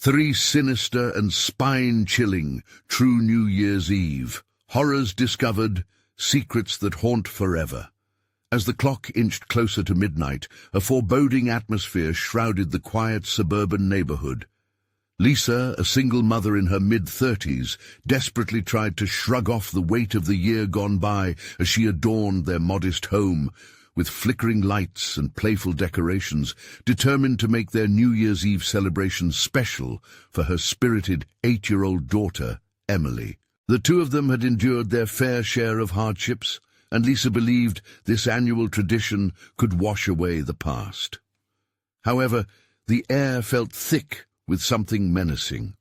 3 sinister and spine-chilling true New Year's Eve. Horrors discovered, secrets that haunt forever. As the clock inched closer to midnight, a foreboding atmosphere shrouded the quiet suburban neighborhood. Lisa, a single mother in her mid-30s, desperately tried to shrug off the weight of the year gone by as she adorned their modest home with flickering lights and playful decorations, determined to make their New Year's Eve celebration special for her spirited 8-year-old daughter, Emily. The two of them had endured their fair share of hardships, and Lisa believed this annual tradition could wash away the past. However, the air felt thick with something menacing.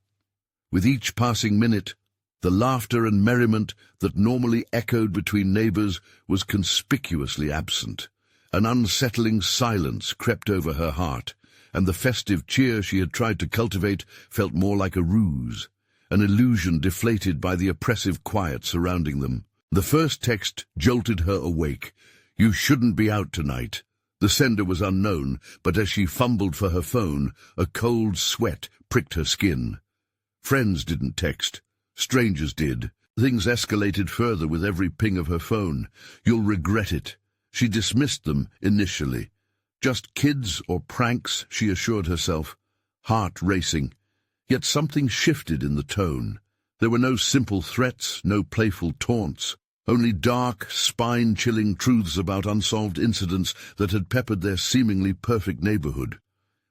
With each passing minute, the laughter and merriment that normally echoed between neighbors was conspicuously absent. An unsettling silence crept over her heart, and the festive cheer she had tried to cultivate felt more like a ruse, an illusion deflated by the oppressive quiet surrounding them. The first text jolted her awake. "You shouldn't be out tonight." The sender was unknown, but as she fumbled for her phone, a cold sweat pricked her skin. Friends didn't text. Strangers did. Things escalated further with every ping of her phone. "You'll regret it." She dismissed them initially. Just kids or pranks, she assured herself, heart racing. Yet something shifted in the tone. There were no simple threats, no playful taunts, only dark, spine-chilling truths about unsolved incidents that had peppered their seemingly perfect neighborhood.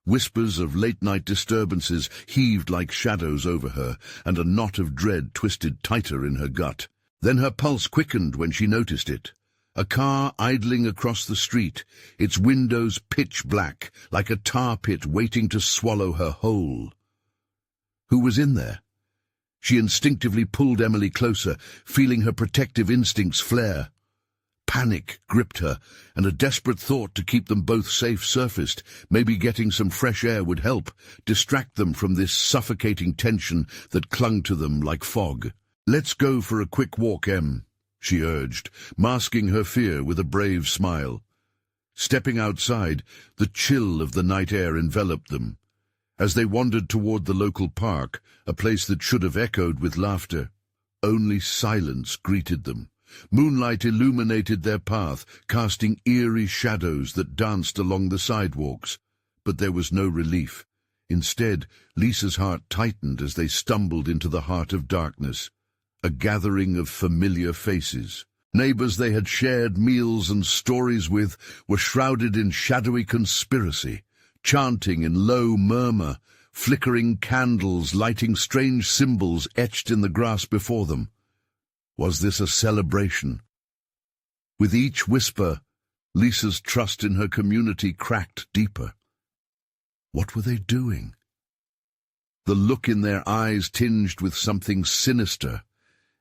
Whispers of late-night disturbances heaved like shadows over her, and a knot of dread twisted tighter in her gut. Then her pulse quickened when she noticed it. A car idling across the street, its windows pitch black, like a tar pit waiting to swallow her whole. Who was in there? She instinctively pulled Emily closer, feeling her protective instincts flare. Panic gripped her, and a desperate thought to keep them both safe surfaced. Maybe getting some fresh air would help, distract them from this suffocating tension that clung to them like fog. "Let's go for a quick walk, Em," she urged, masking her fear with a brave smile. Stepping outside, the chill of the night air enveloped them. As they wandered toward the local park, a place that should have echoed with laughter, only silence greeted them. Moonlight illuminated their path, casting eerie shadows that danced along the sidewalks. But there was no relief. Instead, Lisa's heart tightened as they stumbled into the heart of darkness. A gathering of familiar faces. Neighbors they had shared meals and stories with were shrouded in shadowy conspiracy, chanting in low murmur, flickering candles lighting strange symbols etched in the grass before them. Was this a celebration? With each whisper, Lisa's trust in her community cracked deeper. What were they doing? The look in their eyes tinged with something sinister,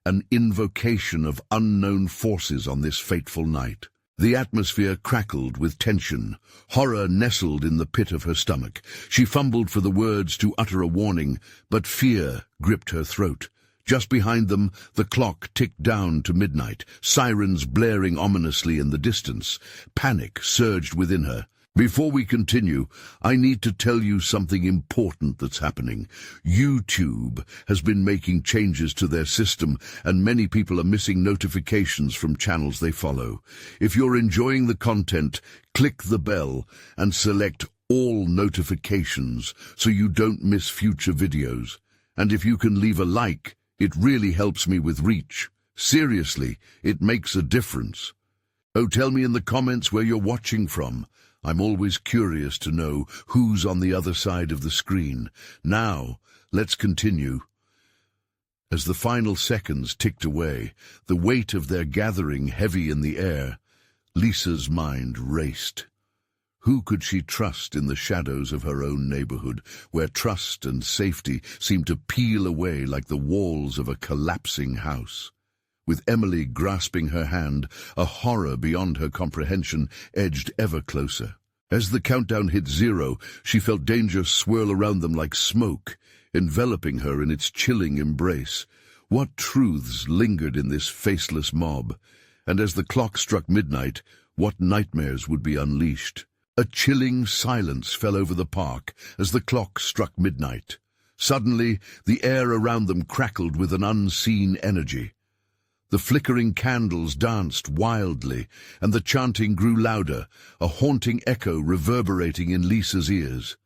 an invocation of unknown forces on this fateful night. The atmosphere crackled with tension. Horror nestled in the pit of her stomach. She fumbled for the words to utter a warning, but fear gripped her throat. Just behind them, the clock ticked down to midnight, sirens blaring ominously in the distance. Panic surged within her. "Before we continue, I need to tell you something important that's happening. YouTube has been making changes to their system, and many people are missing notifications from channels they follow. If you're enjoying the content, click the bell and select all notifications so you don't miss future videos. And if you can leave a like, it really helps me with reach. Seriously, it makes a difference. Oh, tell me in the comments where you're watching from. I'm always curious to know who's on the other side of the screen. Now, let's continue." As the final seconds ticked away, the weight of their gathering heavy in the air, Lisa's mind raced. Who could she trust in the shadows of her own neighborhood, where trust and safety seemed to peel away like the walls of a collapsing house? With Emily grasping her hand, a horror beyond her comprehension edged ever closer. As the countdown hit 0, she felt danger swirl around them like smoke, enveloping her in its chilling embrace. What truths lingered in this faceless mob? And as the clock struck midnight, what nightmares would be unleashed? A chilling silence fell over the park as the clock struck midnight. Suddenly, the air around them crackled with an unseen energy. The flickering candles danced wildly, and the chanting grew louder, a haunting echo reverberating in Lisa's ears.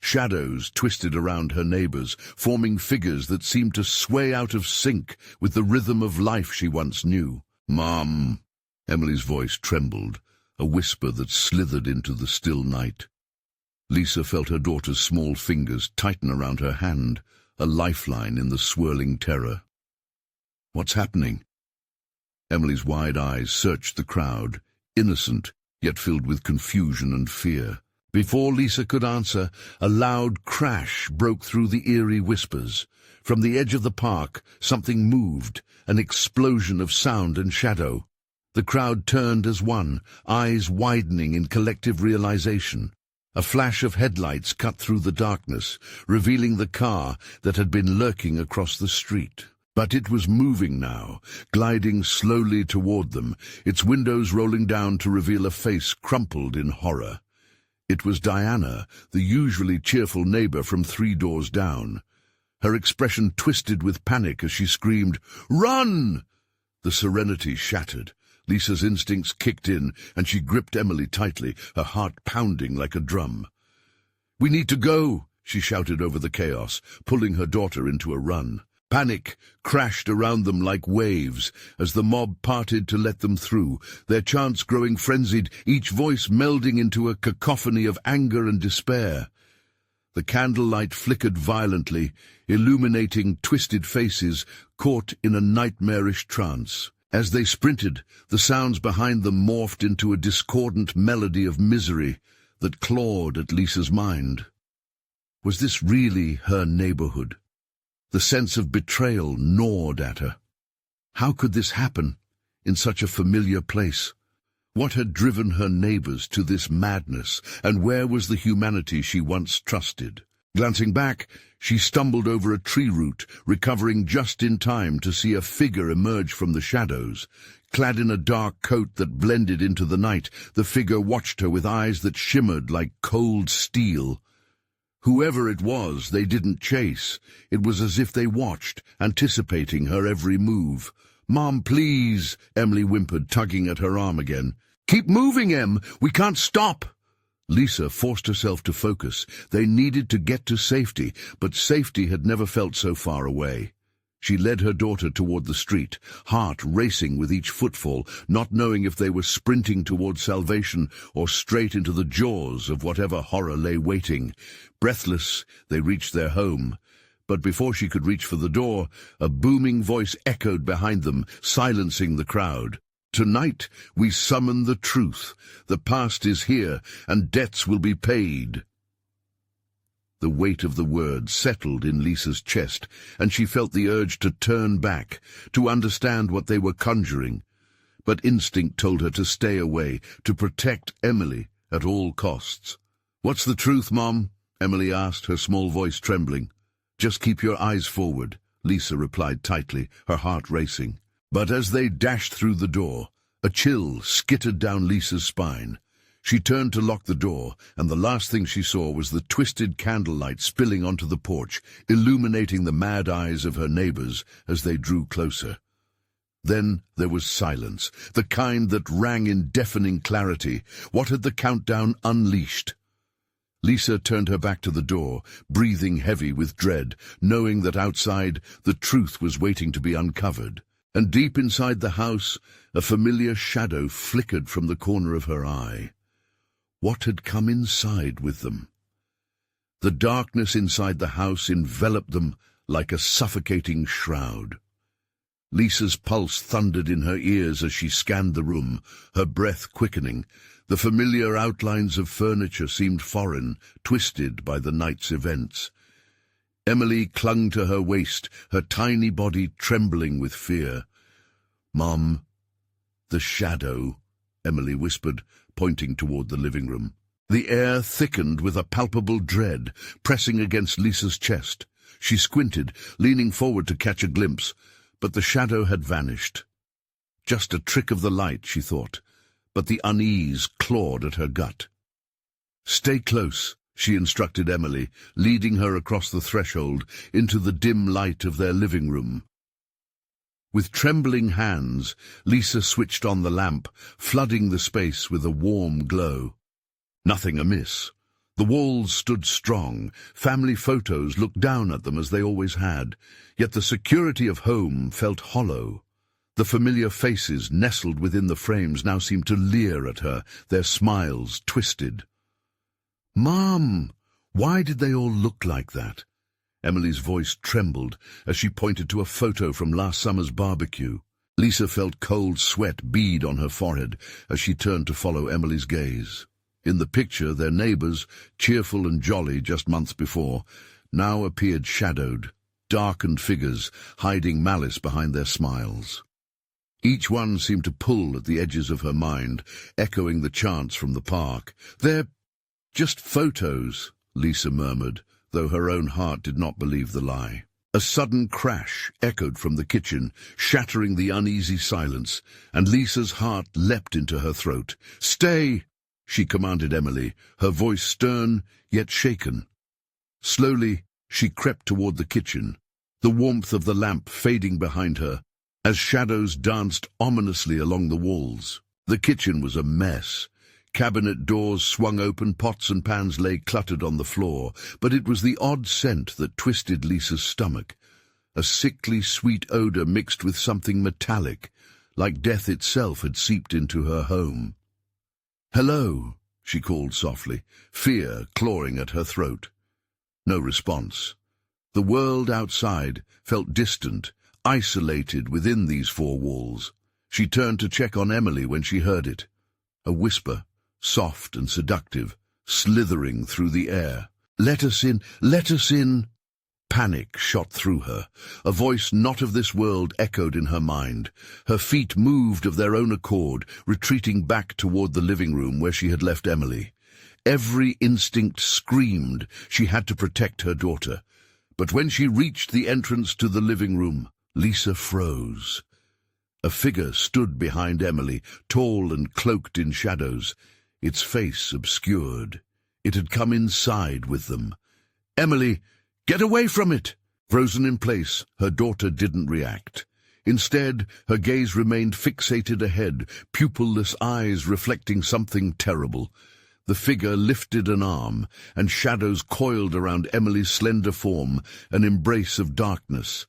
Shadows twisted around her neighbors, forming figures that seemed to sway out of sync with the rhythm of life she once knew. "Mom!" Emily's voice trembled, a whisper that slithered into the still night. Lisa felt her daughter's small fingers tighten around her hand, a lifeline in the swirling terror. "What's happening?" Emily's wide eyes searched the crowd, innocent, yet filled with confusion and fear. Before Lisa could answer, a loud crash broke through the eerie whispers. From the edge of the park, something moved, an explosion of sound and shadow. The crowd turned as one, eyes widening in collective realization. A flash of headlights cut through the darkness, revealing the car that had been lurking across the street. But it was moving now, gliding slowly toward them, its windows rolling down to reveal a face crumpled in horror. It was Diana, the usually cheerful neighbor from 3 doors down. Her expression twisted with panic as she screamed, "Run!" The serenity shattered. Lisa's instincts kicked in, and she gripped Emily tightly, her heart pounding like a drum. "We need to go," she shouted over the chaos, pulling her daughter into a run. Panic crashed around them like waves as the mob parted to let them through, their chants growing frenzied, each voice melding into a cacophony of anger and despair. The candlelight flickered violently, illuminating twisted faces caught in a nightmarish trance. As they sprinted, the sounds behind them morphed into a discordant melody of misery that clawed at Lisa's mind. Was this really her neighborhood? The sense of betrayal gnawed at her. How could this happen in such a familiar place? What had driven her neighbors to this madness, and where was the humanity she once trusted? Glancing back, she stumbled over a tree root, recovering just in time to see a figure emerge from the shadows. Clad in a dark coat that blended into the night, the figure watched her with eyes that shimmered like cold steel. Whoever it was, they didn't chase. It was as if they watched, anticipating her every move. "Mom, please," Emily whimpered, tugging at her arm again. "Keep moving, Em! We can't stop!" Lisa forced herself to focus. They needed to get to safety, but safety had never felt so far away. She led her daughter toward the street, heart racing with each footfall, not knowing if they were sprinting toward salvation or straight into the jaws of whatever horror lay waiting. Breathless, they reached their home. But before she could reach for the door, a booming voice echoed behind them, silencing the crowd. "Tonight we summon the truth. The past is here, and debts will be paid." The weight of the words settled in Lisa's chest, and she felt the urge to turn back, to understand what they were conjuring. But instinct told her to stay away, to protect Emily at all costs. "What's the truth, Mom?" Emily asked, her small voice trembling. "Just keep your eyes forward," Lisa replied tightly, her heart racing. But as they dashed through the door, a chill skittered down Lisa's spine. She turned to lock the door, and the last thing she saw was the twisted candlelight spilling onto the porch, illuminating the mad eyes of her neighbors as they drew closer. Then there was silence, the kind that rang in deafening clarity. What had the countdown unleashed? Lisa turned her back to the door, breathing heavy with dread, knowing that outside the truth was waiting to be uncovered. And deep inside the house, a familiar shadow flickered from the corner of her eye. What had come inside with them? The darkness inside the house enveloped them like a suffocating shroud. Lisa's pulse thundered in her ears as she scanned the room, her breath quickening. The familiar outlines of furniture seemed foreign, twisted by the night's events. Emily clung to her waist, her tiny body trembling with fear. "Mom, the shadow," Emily whispered, pointing toward the living room. The air thickened with a palpable dread, pressing against Lisa's chest. She squinted, leaning forward to catch a glimpse, but the shadow had vanished. Just a trick of the light, she thought, but the unease clawed at her gut. "Stay close," she instructed Emily, leading her across the threshold into the dim light of their living room. With trembling hands, Lisa switched on the lamp, flooding the space with a warm glow. Nothing amiss. The walls stood strong, family photos looked down at them as they always had, yet the security of home felt hollow. The familiar faces nestled within the frames now seemed to leer at her, their smiles twisted. "Mom, why did they all look like that?" Emily's voice trembled as she pointed to a photo from last summer's barbecue. Lisa felt cold sweat bead on her forehead as she turned to follow Emily's gaze. In the picture, their neighbours, cheerful and jolly just months before, now appeared shadowed, darkened figures hiding malice behind their smiles. Each one seemed to pull at the edges of her mind, echoing the chants from the park. "They're just photos," Lisa murmured, though her own heart did not believe the lie. A sudden crash echoed from the kitchen, shattering the uneasy silence, and Lisa's heart leapt into her throat. "Stay!" she commanded Emily, her voice stern yet shaken. Slowly, she crept toward the kitchen, the warmth of the lamp fading behind her, as shadows danced ominously along the walls. The kitchen was a mess. Cabinet doors swung open, pots and pans lay cluttered on the floor, but it was the odd scent that twisted Lisa's stomach. A sickly sweet odor mixed with something metallic, like death itself had seeped into her home. "Hello," she called softly, fear clawing at her throat. No response. The world outside felt distant, isolated within these four walls. She turned to check on Emily when she heard it. A whisper, soft and seductive, slithering through the air. "Let us in, let us in!" Panic shot through her. A voice not of this world echoed in her mind. Her feet moved of their own accord, retreating back toward the living room where she had left Emily. Every instinct screamed she had to protect her daughter. But when she reached the entrance to the living room, Lisa froze. A figure stood behind Emily, tall and cloaked in shadows, its face obscured. It had come inside with them. "Emily, get away from it!" Frozen in place, her daughter didn't react. Instead, her gaze remained fixated ahead, pupilless eyes reflecting something terrible. The figure lifted an arm, and shadows coiled around Emily's slender form, an embrace of darkness.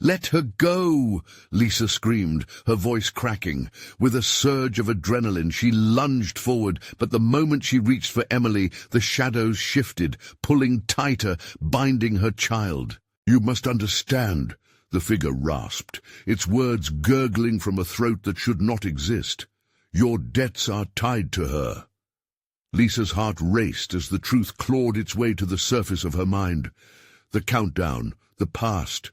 "Let her go!" Lisa screamed, her voice cracking. With a surge of adrenaline, she lunged forward, but the moment she reached for Emily, the shadows shifted, pulling tighter, binding her child. "You must understand," the figure rasped, its words gurgling from a throat that should not exist. "Your debts are tied to her." Lisa's heart raced as the truth clawed its way to the surface of her mind. The countdown, the past.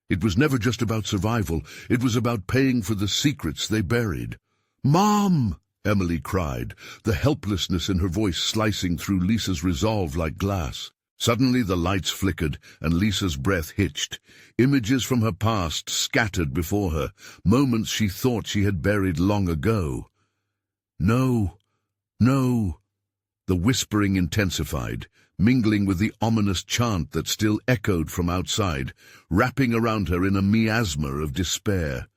It was never just about survival. It was about paying for the secrets they buried. "Mom!" Emily cried, the helplessness in her voice slicing through Lisa's resolve like glass. Suddenly the lights flickered, and Lisa's breath hitched. Images from her past scattered before her, moments she thought she had buried long ago. "No, no." The whispering intensified, mingling with the ominous chant that still echoed from outside, wrapping around her in a miasma of despair.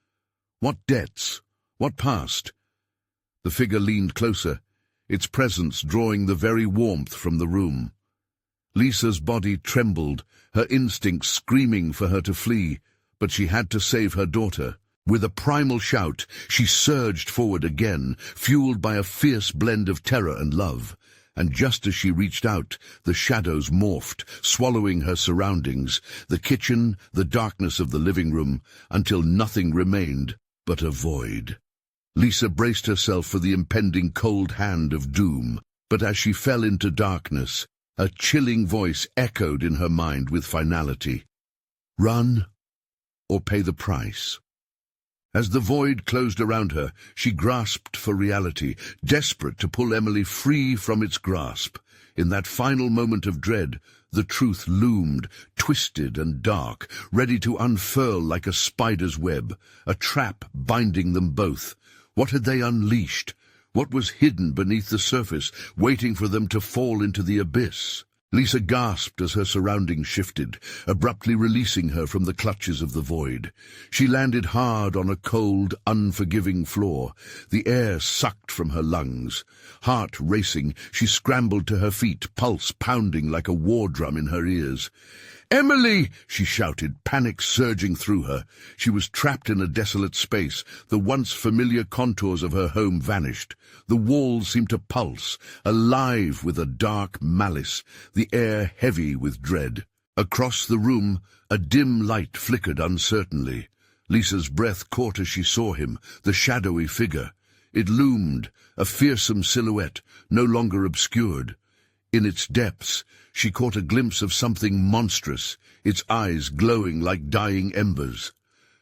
What debts? What past? The figure leaned closer, its presence drawing the very warmth from the room. Lisa's body trembled, her instincts screaming for her to flee, but she had to save her daughter. With a primal shout, she surged forward again, fueled by a fierce blend of terror and love. And just as she reached out, the shadows morphed, swallowing her surroundings, the kitchen, the darkness of the living room, until nothing remained but a void. Lisa braced herself for the impending cold hand of doom, but as she fell into darkness, a chilling voice echoed in her mind with finality. "Run, or pay the price." As the void closed around her, she grasped for reality, desperate to pull Emily free from its grasp. In that final moment of dread, the truth loomed, twisted and dark, ready to unfurl like a spider's web, a trap binding them both. What had they unleashed? What was hidden beneath the surface, waiting for them to fall into the abyss? Lisa gasped as her surroundings shifted, abruptly releasing her from the clutches of the void. She landed hard on a cold, unforgiving floor, the air sucked from her lungs. Heart racing, she scrambled to her feet, pulse pounding like a war drum in her ears. "Emily!" she shouted, panic surging through her. She was trapped in a desolate space. The once familiar contours of her home vanished. The walls seemed to pulse, alive with a dark malice, the air heavy with dread. Across the room, a dim light flickered uncertainly. Lisa's breath caught as she saw him, the shadowy figure. It loomed, a fearsome silhouette, no longer obscured. In its depths, she caught a glimpse of something monstrous, its eyes glowing like dying embers.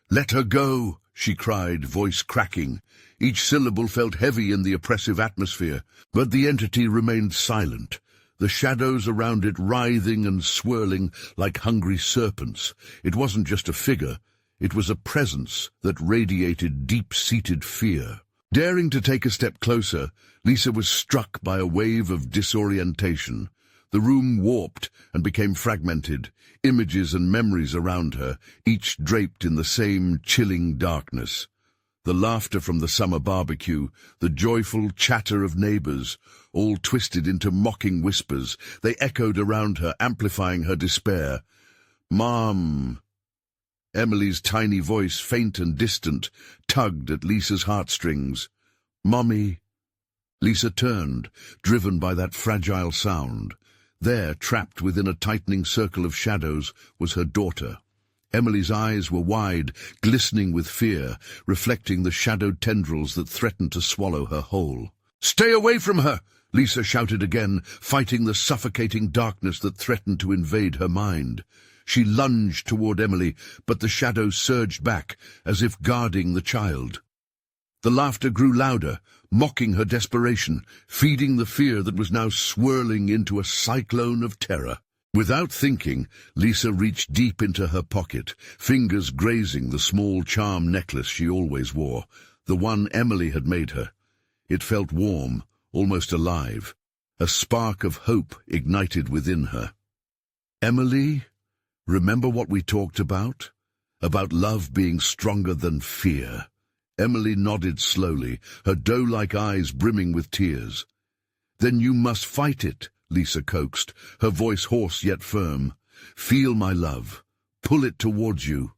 "Let her go!" she cried, voice cracking. Each syllable felt heavy in the oppressive atmosphere, but the entity remained silent, the shadows around it writhing and swirling like hungry serpents. It wasn't just a figure, it was a presence that radiated deep-seated fear. Daring to take a step closer, Lisa was struck by a wave of disorientation. The room warped and became fragmented, images and memories around her, each draped in the same chilling darkness. The laughter from the summer barbecue, the joyful chatter of neighbors, all twisted into mocking whispers, they echoed around her, amplifying her despair. "Mom!" Emily's tiny voice, faint and distant, tugged at Lisa's heartstrings. "Mommy!" Lisa turned, driven by that fragile sound. There, trapped within a tightening circle of shadows, was her daughter. Emily's eyes were wide, glistening with fear, reflecting the shadowed tendrils that threatened to swallow her whole. "Stay away from her!" Lisa shouted again, fighting the suffocating darkness that threatened to invade her mind. She lunged toward Emily, but the shadows surged back, as if guarding the child. The laughter grew louder, mocking her desperation, feeding the fear that was now swirling into a cyclone of terror. Without thinking, Lisa reached deep into her pocket, fingers grazing the small charm necklace she always wore, the one Emily had made her. It felt warm, almost alive. A spark of hope ignited within her. "Emily, remember what we talked about? About love being stronger than fear?" Emily nodded slowly, her doe-like eyes brimming with tears. "Then you must fight it," Lisa coaxed, her voice hoarse yet firm. "Feel my love. Pull it towards you.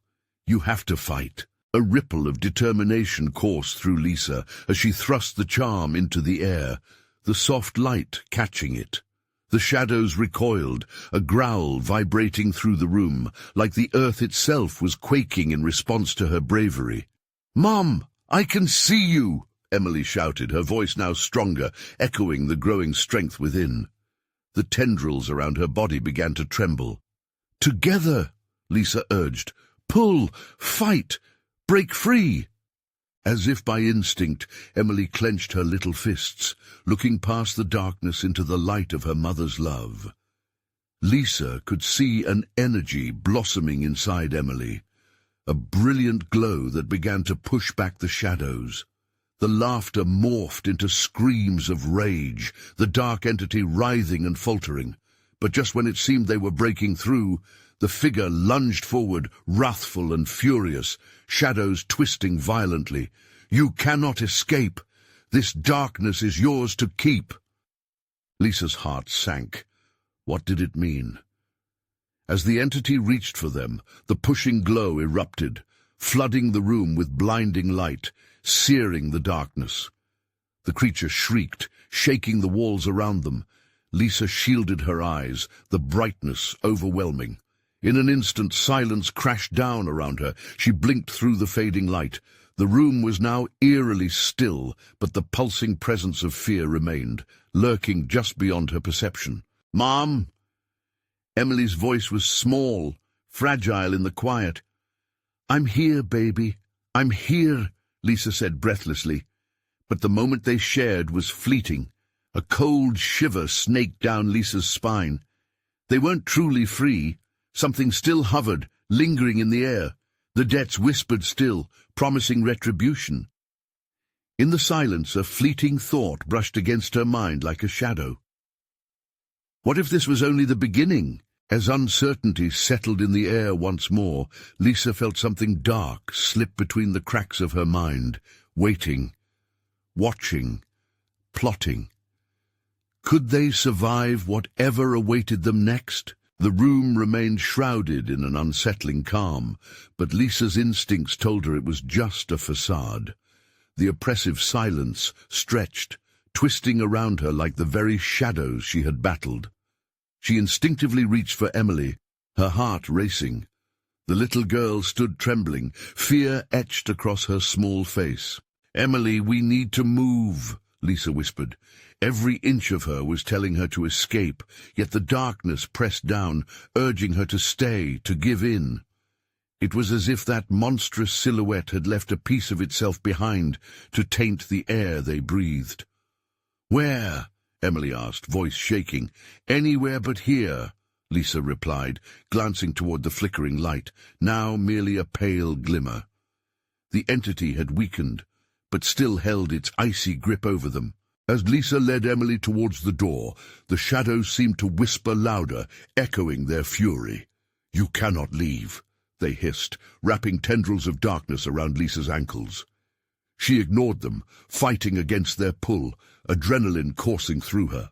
You have to fight." A ripple of determination coursed through Lisa as she thrust the charm into the air, the soft light catching it. The shadows recoiled, a growl vibrating through the room, like the earth itself was quaking in response to her bravery. "Mom, I can see you!" Emily shouted, her voice now stronger, echoing the growing strength within. The tendrils around her body began to tremble. "Together," Lisa urged. "Pull, fight, break free." As if by instinct, Emily clenched her little fists, looking past the darkness into the light of her mother's love. Lisa could see an energy blossoming inside Emily, a brilliant glow that began to push back the shadows. The laughter morphed into screams of rage, the dark entity writhing and faltering. But just when it seemed they were breaking through, the figure lunged forward, wrathful and furious, shadows twisting violently. "You cannot escape. This darkness is yours to keep." Lisa's heart sank. What did it mean? As the entity reached for them, the pushing glow erupted, flooding the room with blinding light, searing the darkness. The creature shrieked, shaking the walls around them. Lisa shielded her eyes, the brightness overwhelming. In an instant, silence crashed down around her. She blinked through the fading light. The room was now eerily still, but the pulsing presence of fear remained, lurking just beyond her perception. "Mom!" Emily's voice was small, fragile in the quiet. "I'm here, baby. I'm here," Lisa said breathlessly. But the moment they shared was fleeting. A cold shiver snaked down Lisa's spine. They weren't truly free. Something still hovered, lingering in the air. The debts whispered still, promising retribution. In the silence, a fleeting thought brushed against her mind like a shadow. What if this was only the beginning? As uncertainty settled in the air once more, Lisa felt something dark slip between the cracks of her mind, waiting, watching, plotting. Could they survive whatever awaited them next? The room remained shrouded in an unsettling calm, but Lisa's instincts told her it was just a facade. The oppressive silence stretched, twisting around her like the very shadows she had battled. She instinctively reached for Emily, her heart racing. The little girl stood trembling, fear etched across her small face. "Emily, we need to move," Lisa whispered. Every inch of her was telling her to escape, yet the darkness pressed down, urging her to stay, to give in. It was as if that monstrous silhouette had left a piece of itself behind to taint the air they breathed. "Where?" Emily asked, voice shaking. "Anywhere but here," Lisa replied, glancing toward the flickering light, now merely a pale glimmer. The entity had weakened, but still held its icy grip over them. As Lisa led Emily towards the door, the shadows seemed to whisper louder, echoing their fury. "You cannot leave," they hissed, wrapping tendrils of darkness around Lisa's ankles. She ignored them, fighting against their pull, adrenaline coursing through her.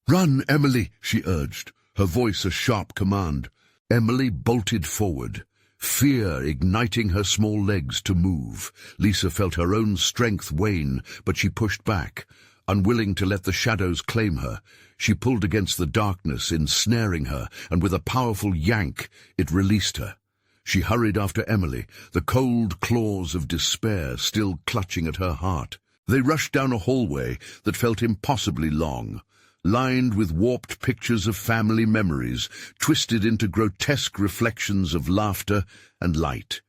"Run, Emily," she urged, her voice a sharp command. Emily bolted forward, fear igniting her small legs to move. Lisa felt her own strength wane, but she pushed back. Unwilling to let the shadows claim her, she pulled against the darkness, ensnaring her, and with a powerful yank, it released her. She hurried after Emily, the cold claws of despair still clutching at her heart. They rushed down a hallway that felt impossibly long, lined with warped pictures of family memories, twisted into grotesque reflections of laughter and light.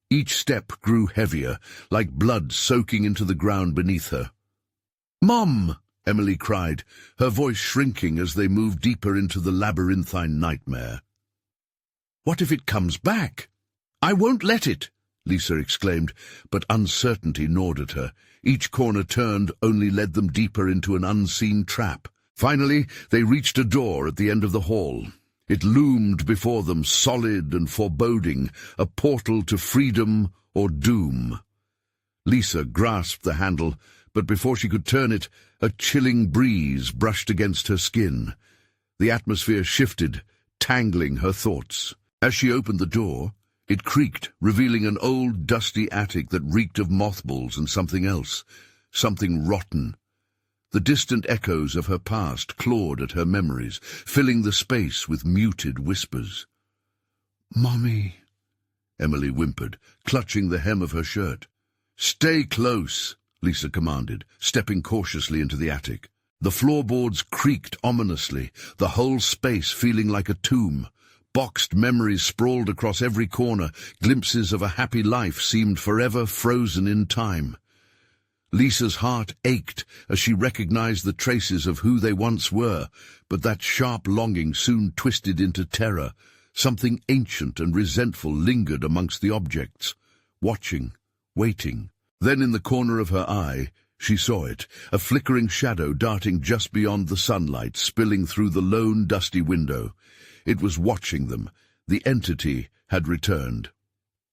Each step grew heavier, like blood soaking into the ground beneath her. "Mom!" Emily cried, her voice shrinking as they moved deeper into the labyrinthine nightmare. "What if it comes back?" "I won't let it!" Lisa exclaimed, but uncertainty gnawed at her. Each corner turned only led them deeper into an unseen trap. Finally, they reached a door at the end of the hall. It loomed before them, solid and foreboding, a portal to freedom or doom. Lisa grasped the handle, but before she could turn it, a chilling breeze brushed against her skin. The atmosphere shifted, tangling her thoughts. As she opened the door, it creaked, revealing an old, dusty attic that reeked of mothballs and something else, something rotten. The distant echoes of her past clawed at her memories, filling the space with muted whispers. "Mommy," Emily whimpered, clutching the hem of her shirt. "Stay close," Lisa commanded, stepping cautiously into the attic. The floorboards creaked ominously, the whole space feeling like a tomb. Boxed memories sprawled across every corner, glimpses of a happy life seemed forever frozen in time. Lisa's heart ached as she recognized the traces of who they once were, but that sharp longing soon twisted into terror. Something ancient and resentful lingered amongst the objects, watching, waiting. Then in the corner of her eye, she saw it, a flickering shadow darting just beyond the sunlight, spilling through the lone, dusty window. It was watching them. The entity had returned.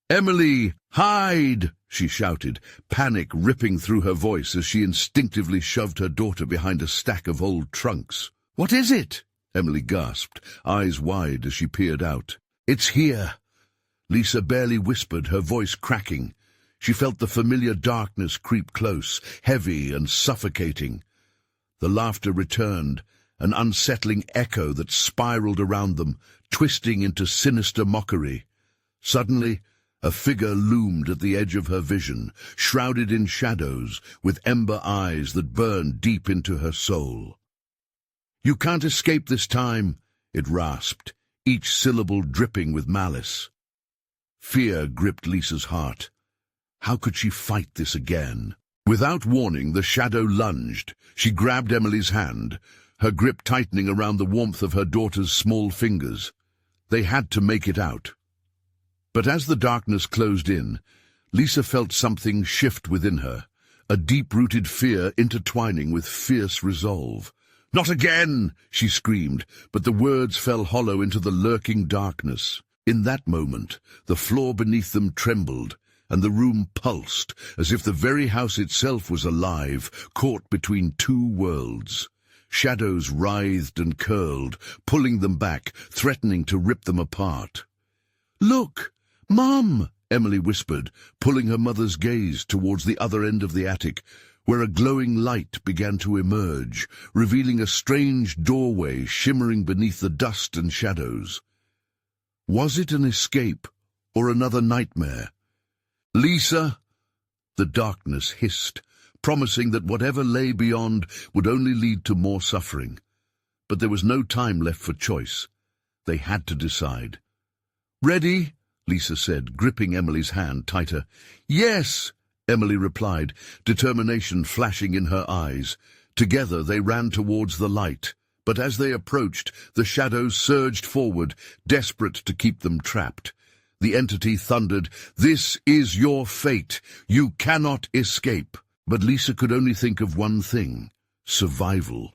"Emily, hide!" she shouted, panic ripping through her voice as she instinctively shoved her daughter behind a stack of old trunks. "What is it?" Emily gasped, eyes wide as she peered out. "It's here." Lisa barely whispered, her voice cracking. She felt the familiar darkness creep close, heavy and suffocating. The laughter returned, an unsettling echo that spiraled around them, twisting into sinister mockery. Suddenly, a figure loomed at the edge of her vision, shrouded in shadows, with ember eyes that burned deep into her soul. "You can't escape this time," it rasped, each syllable dripping with malice. Fear gripped Lisa's heart. How could she fight this again? Without warning, the shadow lunged. She grabbed Emily's hand, her grip tightening around the warmth of her daughter's small fingers. They had to make it out. But as the darkness closed in, Lisa felt something shift within her, a deep-rooted fear intertwining with fierce resolve. "Not again!" she screamed, but the words fell hollow into the lurking darkness. In that moment, the floor beneath them trembled, and the room pulsed, as if the very house itself was alive, caught between two worlds. Shadows writhed and curled, pulling them back, threatening to rip them apart. "Look, Mum!" Emily whispered, pulling her mother's gaze towards the other end of the attic, where a glowing light began to emerge, revealing a strange doorway shimmering beneath the dust and shadows. Was it an escape or another nightmare? "Lisa!" The darkness hissed, promising that whatever lay beyond would only lead to more suffering. But there was no time left for choice. They had to decide. "Ready?" Lisa said, gripping Emily's hand tighter. "Yes," Emily replied, determination flashing in her eyes. Together they ran towards the light, but as they approached, the shadows surged forward, desperate to keep them trapped. The entity thundered, "This is your fate. You cannot escape." But Lisa could only think of one thing: survival.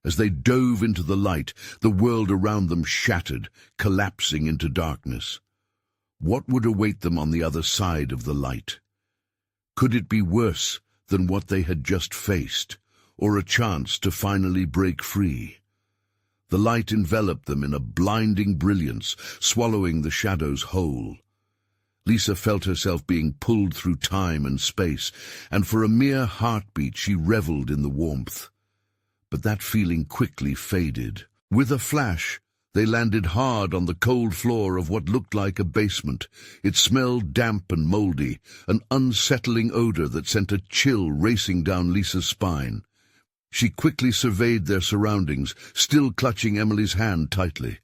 As they dove into the light, the world around them shattered, collapsing into darkness. What would await them on the other side of the light? Could it be worse than what they had just faced, or a chance to finally break free? The light enveloped them in a blinding brilliance, swallowing the shadows whole. Lisa felt herself being pulled through time and space, and for a mere heartbeat she reveled in the warmth. But that feeling quickly faded. With a flash, they landed hard on the cold floor of what looked like a basement. It smelled damp and moldy, an unsettling odor that sent a chill racing down Lisa's spine. She quickly surveyed their surroundings, still clutching Emily's hand tightly.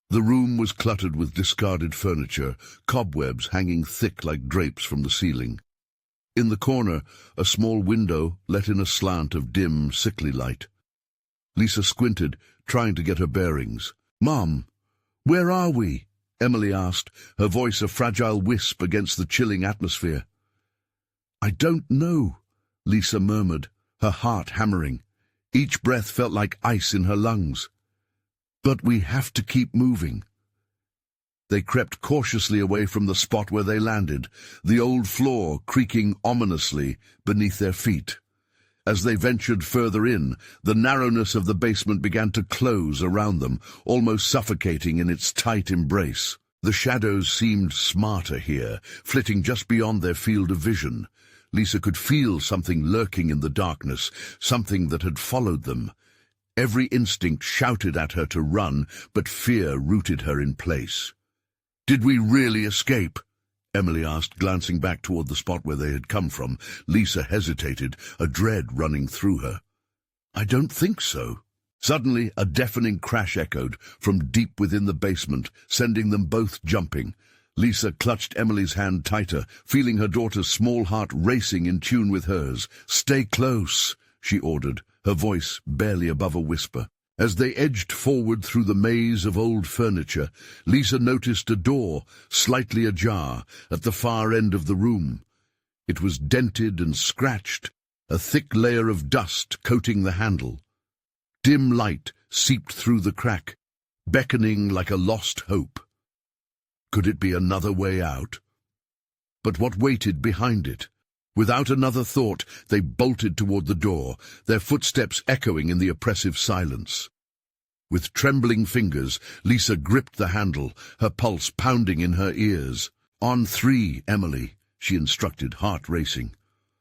The room was cluttered with discarded furniture, cobwebs hanging thick like drapes from the ceiling. In the corner, a small window let in a slant of dim, sickly light. Lisa squinted, trying to get her bearings. "Mom, where are we?" Emily asked, her voice a fragile wisp against the chilling atmosphere. "I don't know," Lisa murmured, her heart hammering. Each breath felt like ice in her lungs. "But we have to keep moving." They crept cautiously away from the spot where they landed, the old floor creaking ominously beneath their feet. As they ventured further in, the narrowness of the basement began to close around them, almost suffocating in its tight embrace. The shadows seemed smarter here, flitting just beyond their field of vision. Lisa could feel something lurking in the darkness, something that had followed them. Every instinct shouted at her to run, but fear rooted her in place. "Did we really escape?" Emily asked, glancing back toward the spot where they had come from. Lisa hesitated, a dread running through her. "I don't think so." Suddenly, a deafening crash echoed from deep within the basement, sending them both jumping. Lisa clutched Emily's hand tighter, feeling her daughter's small heart racing in tune with hers. "Stay close," she ordered, her voice barely above a whisper. As they edged forward through the maze of old furniture, Lisa noticed a door, slightly ajar, at the far end of the room. It was dented and scratched, a thick layer of dust coating the handle. Dim light seeped through the crack, beckoning like a lost hope. Could it be another way out? But what waited behind it? Without another thought, they bolted toward the door, their footsteps echoing in the oppressive silence. With trembling fingers, Lisa gripped the handle, her pulse pounding in her ears. "On 3, Emily," she instructed, heart racing.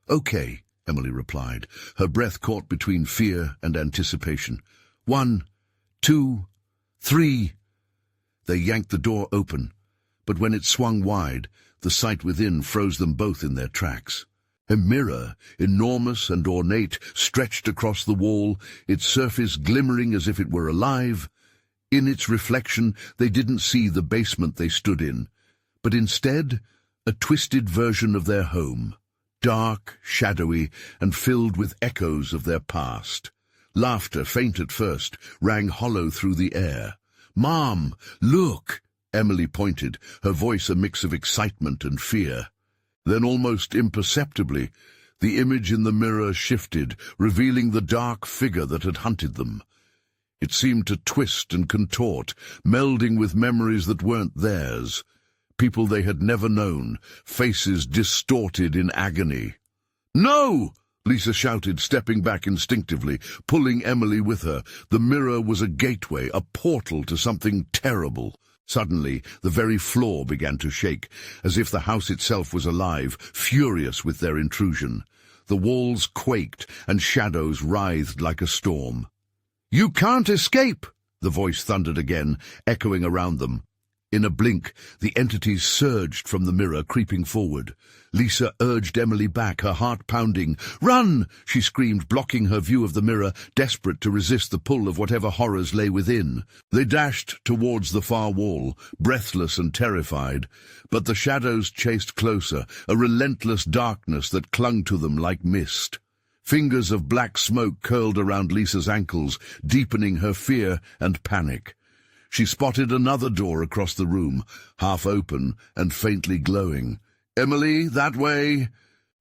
"Okay," Emily replied, her breath caught between fear and anticipation. 1, 2, 3. They yanked the door open, but when it swung wide, the sight within froze them both in their tracks. A mirror, enormous and ornate, stretched across the wall, its surface glimmering as if it were alive. In its reflection, they didn't see the basement they stood in, but instead, a twisted version of their home, dark, shadowy, and filled with echoes of their past. Laughter, faint at first, rang hollow through the air. "Mom, look!" Emily pointed, her voice a mix of excitement and fear. Then, almost imperceptibly, the image in the mirror shifted, revealing the dark figure that had hunted them. It seemed to twist and contort, melding with memories that weren't theirs. People they had never known, faces distorted in agony. "No!" Lisa shouted, stepping back instinctively, pulling Emily with her. The mirror was a gateway, a portal to something terrible. Suddenly, the very floor began to shake, as if the house itself was alive, furious with their intrusion. The walls quaked, and shadows writhed like a storm. "You can't escape!" the voice thundered again, echoing around them. In a blink, the entities surged from the mirror, creeping forward. Lisa urged Emily back, her heart pounding. "Run!" she screamed, blocking her view of the mirror, desperate to resist the pull of whatever horrors lay within. They dashed towards the far wall, breathless and terrified, but the shadows chased closer, a relentless darkness that clung to them like mist. Fingers of black smoke curled around Lisa's ankles, deepening her fear and panic. She spotted another door across the room, half open and faintly glowing. "Emily, that way!"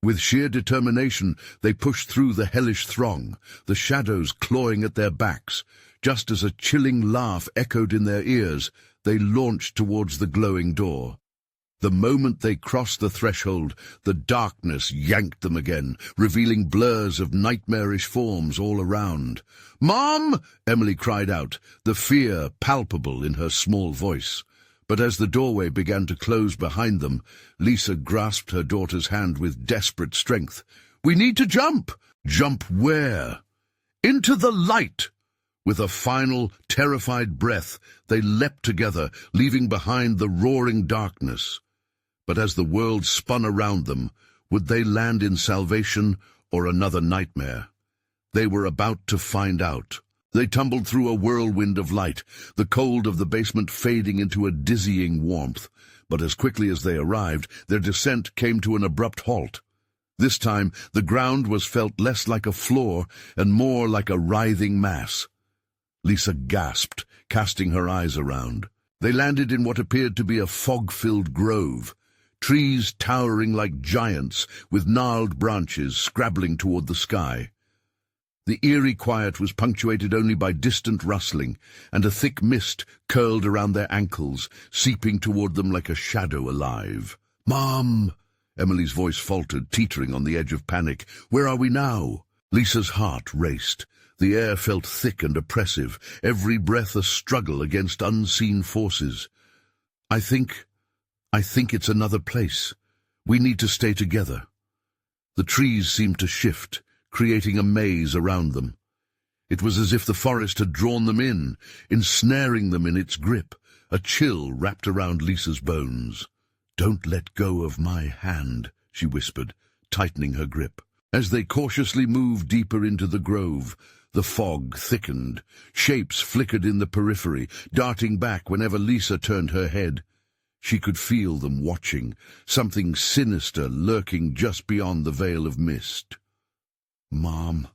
With sheer determination, they pushed through the hellish throng, the shadows clawing at their backs. Just as a chilling laugh echoed in their ears, they launched towards the glowing door. The moment they crossed the threshold, the darkness yanked them again, revealing blurs of nightmarish forms all around. "Mom!" Emily cried out, the fear palpable in her small voice. But as the doorway began to close behind them, Lisa grasped her daughter's hand with desperate strength. "We need to jump!" "Jump where?" "Into the light!" With a final, terrified breath, they leapt together, leaving behind the roaring darkness. But as the world spun around them, would they land in salvation or another nightmare? They were about to find out. They tumbled through a whirlwind of light, the cold of the basement fading into a dizzying warmth. But as quickly as they arrived, their descent came to an abrupt halt. This time, the ground was felt less like a floor and more like a writhing mass. Lisa gasped, casting her eyes around. They landed in what appeared to be a fog-filled grove. Trees towering like giants, with gnarled branches scrabbling toward the sky. The eerie quiet was punctuated only by distant rustling, and a thick mist curled around their ankles, seeping toward them like a shadow alive. "Mom!" Emily's voice faltered, teetering on the edge of panic. "Where are we now?" Lisa's heart raced. The air felt thick and oppressive, every breath a struggle against unseen forces. I think it's another place. We need to stay together." The trees seemed to shift, creating a maze around them. It was as if the forest had drawn them in, ensnaring them in its grip. A chill wrapped around Lisa's bones. "Don't let go of my hand," she whispered, tightening her grip. As they cautiously moved deeper into the grove, the fog thickened. Shapes flickered in the periphery, darting back whenever Lisa turned her head. She could feel them watching, something sinister lurking just beyond the veil of mist. "Mom,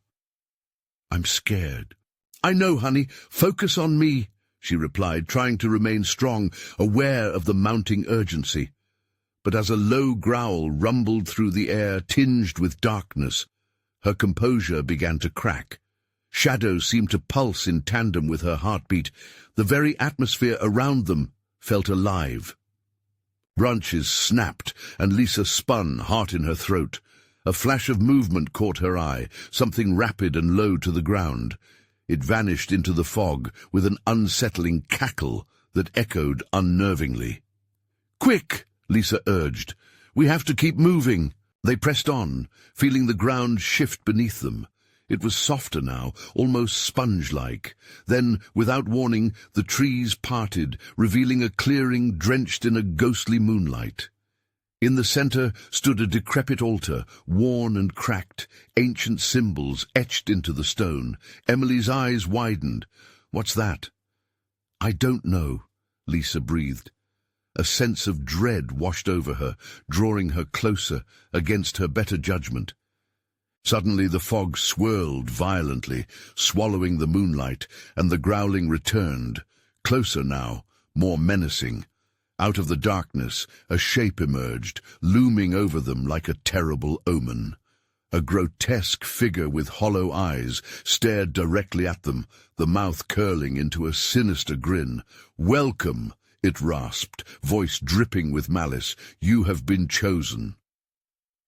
I'm scared." "I know, honey. Focus on me," she replied, trying to remain strong, aware of the mounting urgency. But as a low growl rumbled through the air tinged with darkness, her composure began to crack. Shadows seemed to pulse in tandem with her heartbeat. The very atmosphere around them felt alive. Branches snapped, and Lisa spun, heart in her throat. A flash of movement caught her eye, something rapid and low to the ground. It vanished into the fog with an unsettling cackle that echoed unnervingly. "Quick!" Lisa urged. "We have to keep moving." They pressed on, feeling the ground shift beneath them. It was softer now, almost sponge-like. Then, without warning, the trees parted, revealing a clearing drenched in a ghostly moonlight. In the center stood a decrepit altar, worn and cracked, ancient symbols etched into the stone. Emily's eyes widened. "What's that?" "I don't know," Lisa breathed. A sense of dread washed over her, drawing her closer, against her better judgment. Suddenly the fog swirled violently, swallowing the moonlight, and the growling returned, closer now, more menacing. Out of the darkness, a shape emerged, looming over them like a terrible omen. A grotesque figure with hollow eyes stared directly at them, the mouth curling into a sinister grin. "Welcome," it rasped, voice dripping with malice. "You have been chosen."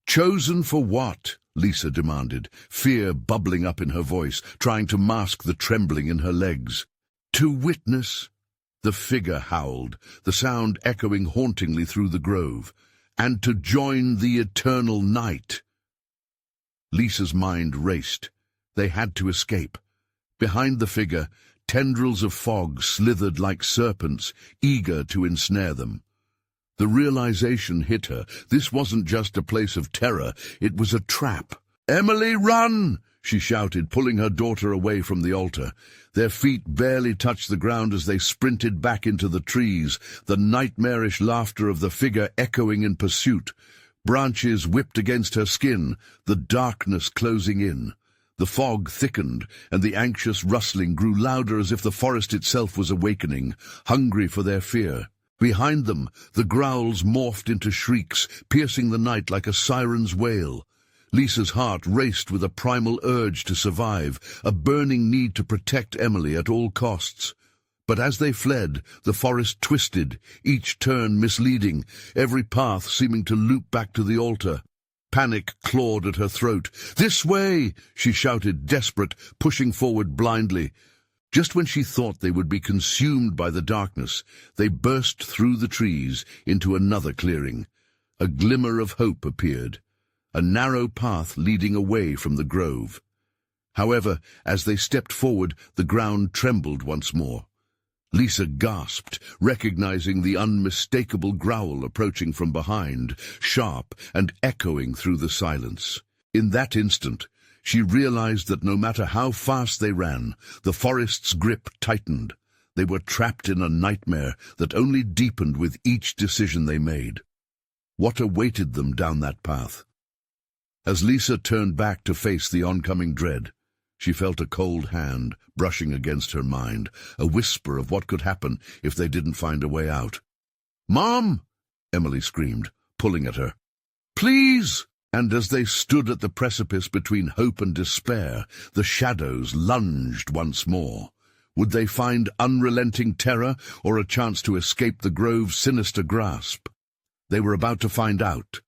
"Chosen for what?" Lisa demanded, fear bubbling up in her voice, trying to mask the trembling in her legs. "To witness," the figure howled, the sound echoing hauntingly through the grove, "and to join the eternal night." Lisa's mind raced. They had to escape. Behind the figure, tendrils of fog slithered like serpents, eager to ensnare them. The realization hit her. This wasn't just a place of terror, it was a trap. "Emily, run!" she shouted, pulling her daughter away from the altar. Their feet barely touched the ground as they sprinted back into the trees, the nightmarish laughter of the figure echoing in pursuit. Branches whipped against her skin, the darkness closing in. The fog thickened, and the anxious rustling grew louder as if the forest itself was awakening, hungry for their fear. Behind them, the growls morphed into shrieks, piercing the night like a siren's wail. Lisa's heart raced with a primal urge to survive, a burning need to protect Emily at all costs. But as they fled, the forest twisted, each turn misleading, every path seeming to loop back to the altar. Panic clawed at her throat. "This way!" she shouted, desperate, pushing forward blindly. Just when she thought they would be consumed by the darkness, they burst through the trees into another clearing. A glimmer of hope appeared, a narrow path leading away from the grove. However, as they stepped forward, the ground trembled once more. Lisa gasped, recognizing the unmistakable growl approaching from behind, sharp and echoing through the silence. In that instant, she realized that no matter how fast they ran, the forest's grip tightened. They were trapped in a nightmare that only deepened with each decision they made. What awaited them down that path? As Lisa turned back to face the oncoming dread, she felt a cold hand brushing against her mind, a whisper of what could happen if they didn't find a way out. "Mom!" Emily screamed, pulling at her. "Please!" And as they stood at the precipice between hope and despair, the shadows lunged once more. Would they find unrelenting terror or a chance to escape the grove's sinister grasp? They were about to find out.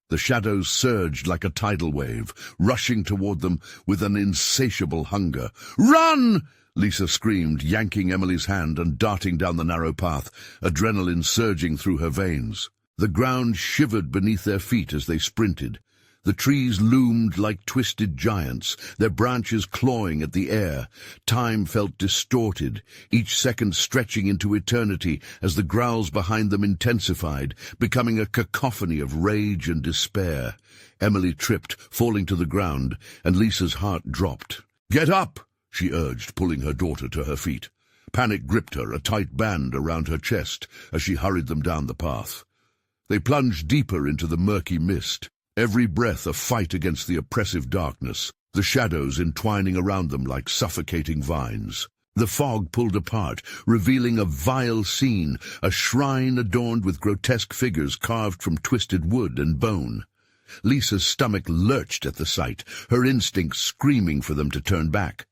The shadows surged like a tidal wave, rushing toward them with an insatiable hunger. "Run!" Lisa screamed, yanking Emily's hand and darting down the narrow path, adrenaline surging through her veins. The ground shivered beneath their feet as they sprinted. The trees loomed like twisted giants, their branches clawing at the air. Time felt distorted, each second stretching into eternity as the growls behind them intensified, becoming a cacophony of rage and despair. Emily tripped, falling to the ground, and Lisa's heart dropped. "Get up!" she urged, pulling her daughter to her feet. Panic gripped her, a tight band around her chest, as she hurried them down the path. They plunged deeper into the murky mist, every breath a fight against the oppressive darkness, the shadows entwining around them like suffocating vines. The fog pulled apart, revealing a vile scene, a shrine adorned with grotesque figures carved from twisted wood and bone. Lisa's stomach lurched at the sight, her instincts screaming for them to turn back.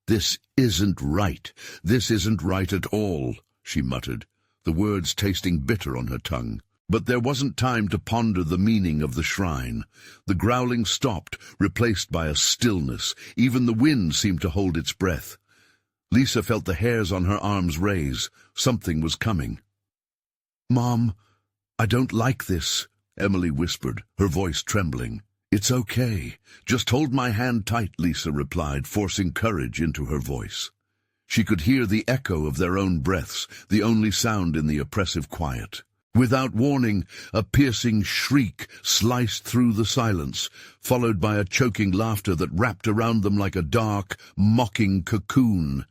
"This isn't right. This isn't right at all," she muttered, the words tasting bitter on her tongue. But there wasn't time to ponder the meaning of the shrine. The growling stopped, replaced by a stillness. Even the wind seemed to hold its breath. Lisa felt the hairs on her arms raise. Something was coming. "Mom, I don't like this," Emily whispered, her voice trembling. "It's okay. Just hold my hand tight," Lisa replied, forcing courage into her voice. She could hear the echo of their own breaths, the only sound in the oppressive quiet. Without warning, a piercing shriek sliced through the silence, followed by a choking laughter that wrapped around them like a dark, mocking cocoon.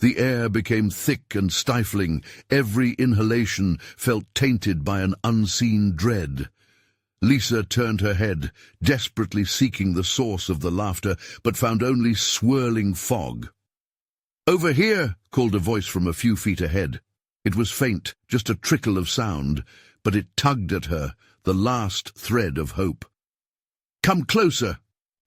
The air became thick and stifling. Every inhalation felt tainted by an unseen dread. Lisa turned her head, desperately seeking the source of the laughter, but found only swirling fog. "Over here!" called a voice from a few feet ahead. It was faint, just a trickle of sound, but it tugged at her, the last thread of hope. "Come closer!"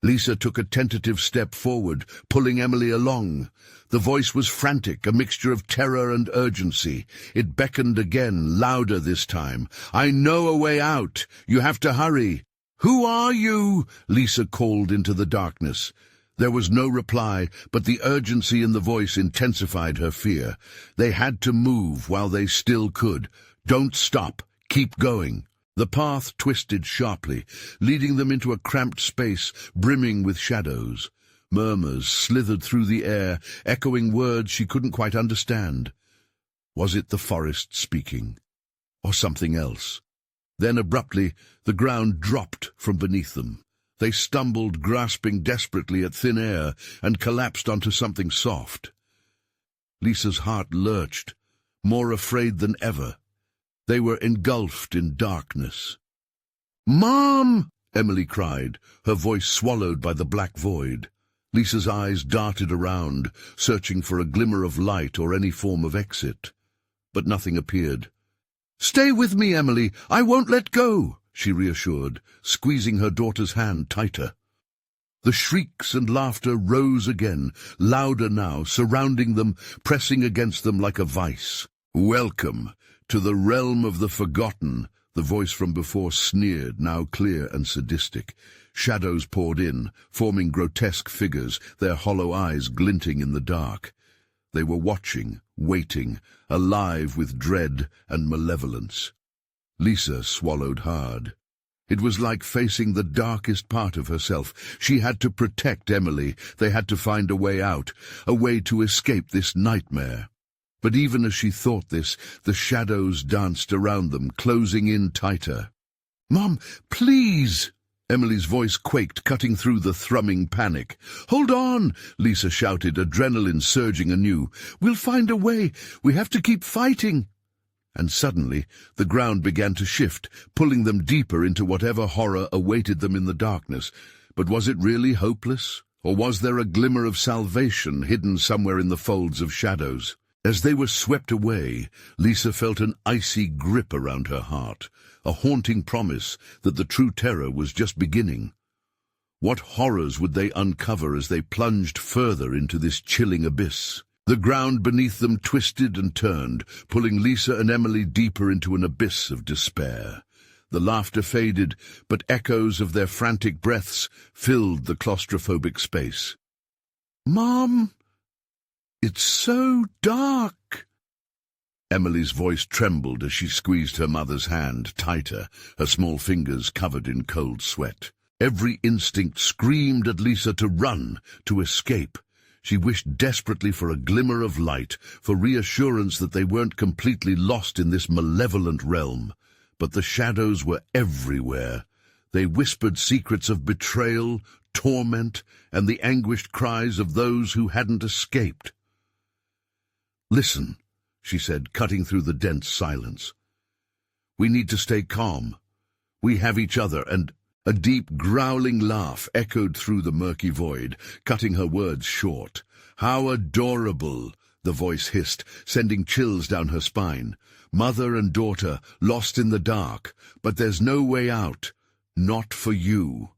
Lisa took a tentative step forward, pulling Emily along. The voice was frantic, a mixture of terror and urgency. It beckoned again, louder this time. "I know a way out. You have to hurry." "Who are you?" Lisa called into the darkness. There was no reply, but the urgency in the voice intensified her fear. They had to move while they still could. "Don't stop. Keep going." The path twisted sharply, leading them into a cramped space brimming with shadows. Murmurs slithered through the air, echoing words she couldn't quite understand. Was it the forest speaking, or something else? Then abruptly, the ground dropped from beneath them. They stumbled, grasping desperately at thin air, and collapsed onto something soft. Lisa's heart lurched, more afraid than ever. They were engulfed in darkness. "Mom!" Emily cried, her voice swallowed by the black void. Lisa's eyes darted around, searching for a glimmer of light or any form of exit. But nothing appeared. "Stay with me, Emily. I won't let go," she reassured, squeezing her daughter's hand tighter. The shrieks and laughter rose again, louder now, surrounding them, pressing against them like a vice. "Welcome to the realm of the forgotten," the voice from before sneered, now clear and sadistic. Shadows poured in, forming grotesque figures, their hollow eyes glinting in the dark. They were watching, waiting, alive with dread and malevolence. Lisa swallowed hard. It was like facing the darkest part of herself. She had to protect Emily. They had to find a way out, a way to escape this nightmare. But even as she thought this, the shadows danced around them, closing in tighter. "Mom, please!" Emily's voice quaked, cutting through the thrumming panic. "Hold on!" Lisa shouted, adrenaline surging anew. "We'll find a way. We have to keep fighting." And suddenly, the ground began to shift, pulling them deeper into whatever horror awaited them in the darkness. But was it really hopeless? Or was there a glimmer of salvation hidden somewhere in the folds of shadows? As they were swept away, Lisa felt an icy grip around her heart, a haunting promise that the true terror was just beginning. What horrors would they uncover as they plunged further into this chilling abyss? The ground beneath them twisted and turned, pulling Lisa and Emily deeper into an abyss of despair. The laughter faded, but echoes of their frantic breaths filled the claustrophobic space. "Mom! It's so dark!" Emily's voice trembled as she squeezed her mother's hand tighter, her small fingers covered in cold sweat. Every instinct screamed at Lisa to run, to escape. She wished desperately for a glimmer of light, for reassurance that they weren't completely lost in this malevolent realm. But the shadows were everywhere. They whispered secrets of betrayal, torment, and the anguished cries of those who hadn't escaped. "Listen," she said, cutting through the dense silence. "We need to stay calm. We have each other," and a deep, growling laugh echoed through the murky void, cutting her words short. "How adorable!" the voice hissed, sending chills down her spine. "Mother and daughter, lost in the dark, but there's no way out. Not for you."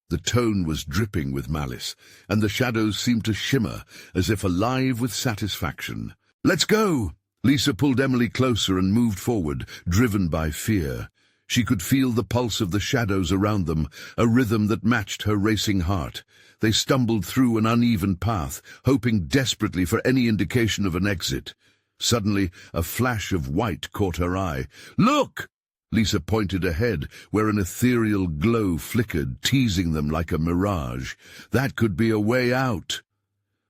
The tone was dripping with malice, and the shadows seemed to shimmer, as if alive with satisfaction. "Let's go!" Lisa pulled Emily closer and moved forward, driven by fear. She could feel the pulse of the shadows around them, a rhythm that matched her racing heart. They stumbled through an uneven path, hoping desperately for any indication of an exit. Suddenly, a flash of white caught her eye. "Look!" Lisa pointed ahead, where an ethereal glow flickered, teasing them like a mirage. That could be a way out.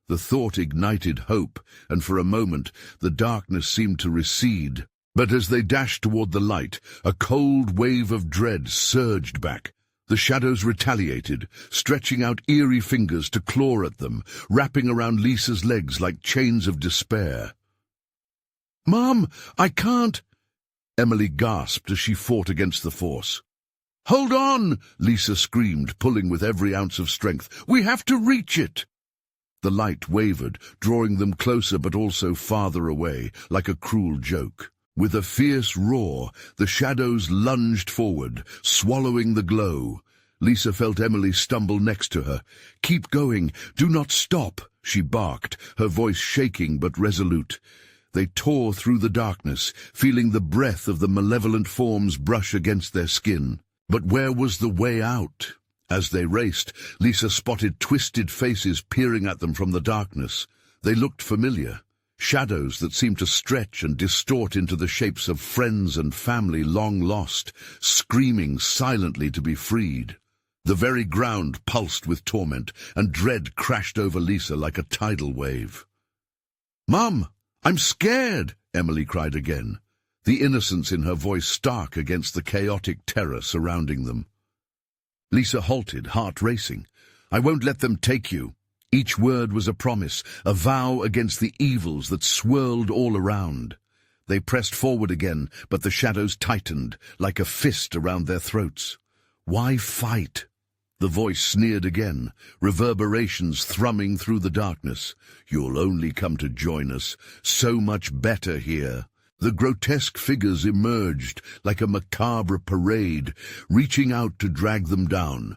The thought ignited hope, and for a moment the darkness seemed to recede. But as they dashed toward the light, a cold wave of dread surged back. The shadows retaliated, stretching out eerie fingers to claw at them, wrapping around Lisa's legs like chains of despair. "Mom, I can't!" Emily gasped as she fought against the force. "Hold on!" Lisa screamed, pulling with every ounce of strength. "We have to reach it!" The light wavered, drawing them closer but also farther away, like a cruel joke. With a fierce roar, the shadows lunged forward, swallowing the glow. Lisa felt Emily stumble next to her. "Keep going! Do not stop!" she barked, her voice shaking but resolute. They tore through the darkness, feeling the breath of the malevolent forms brush against their skin. But where was the way out? As they raced, Lisa spotted twisted faces peering at them from the darkness. They looked familiar. Shadows that seemed to stretch and distort into the shapes of friends and family long lost, screaming silently to be freed. The very ground pulsed with torment, and dread crashed over Lisa like a tidal wave. "Mum, I'm scared!" Emily cried again, the innocence in her voice stark against the chaotic terror surrounding them. Lisa halted, heart racing. "I won't let them take you." Each word was a promise, a vow against the evils that swirled all around. They pressed forward again, but the shadows tightened, like a fist around their throats. "Why fight?" The voice sneered again, reverberations thrumming through the darkness. "You'll only come to join us. So much better here." The grotesque figures emerged like a macabre parade, reaching out to drag them down.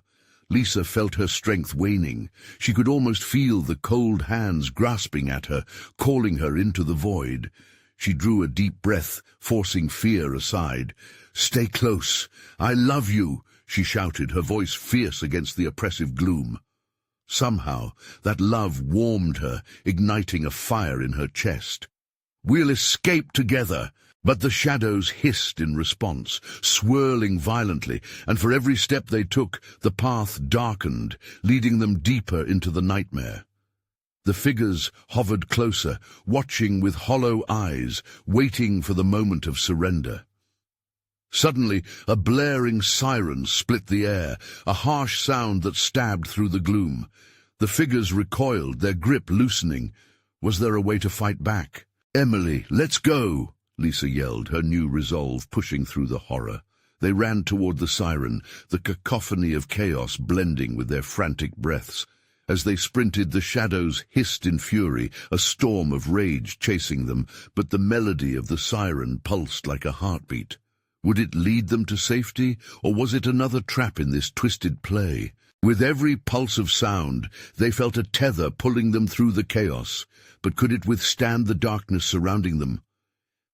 Lisa felt her strength waning. She could almost feel the cold hands grasping at her, calling her into the void. She drew a deep breath, forcing fear aside. "Stay close. I love you," she shouted, her voice fierce against the oppressive gloom. Somehow, that love warmed her, igniting a fire in her chest. "We'll escape together." But the shadows hissed in response, swirling violently, and for every step they took, the path darkened, leading them deeper into the nightmare. The figures hovered closer, watching with hollow eyes, waiting for the moment of surrender. Suddenly, a blaring siren split the air, a harsh sound that stabbed through the gloom. The figures recoiled, their grip loosening. Was there a way to fight back? "Emily, let's go!" Lisa yelled, her new resolve pushing through the horror. They ran toward the siren, the cacophony of chaos blending with their frantic breaths. As they sprinted, the shadows hissed in fury, a storm of rage chasing them, but the melody of the siren pulsed like a heartbeat. Would it lead them to safety, or was it another trap in this twisted play? With every pulse of sound, they felt a tether pulling them through the chaos, but could it withstand the darkness surrounding them?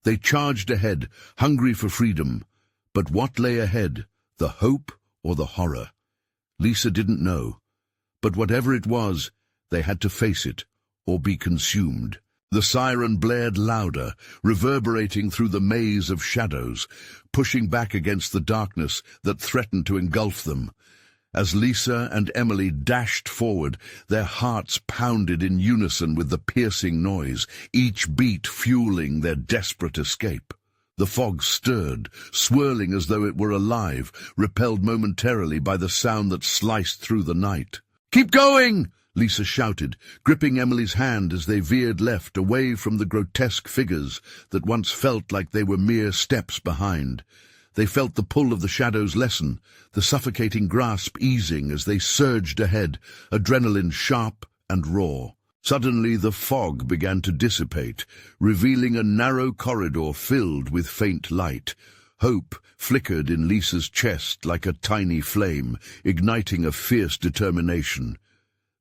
They charged ahead, hungry for freedom. But what lay ahead, the hope or the horror? Lisa didn't know. But whatever it was, they had to face it, or be consumed. The siren blared louder, reverberating through the maze of shadows, pushing back against the darkness that threatened to engulf them. As Lisa and Emily dashed forward, their hearts pounded in unison with the piercing noise, each beat fueling their desperate escape. The fog stirred, swirling as though it were alive, repelled momentarily by the sound that sliced through the night. "Keep going!" Lisa shouted, gripping Emily's hand as they veered left, away from the grotesque figures that once felt like they were mere steps behind. They felt the pull of the shadows lessen, the suffocating grasp easing as they surged ahead, adrenaline sharp and raw. Suddenly the fog began to dissipate, revealing a narrow corridor filled with faint light. Hope flickered in Lisa's chest like a tiny flame, igniting a fierce determination.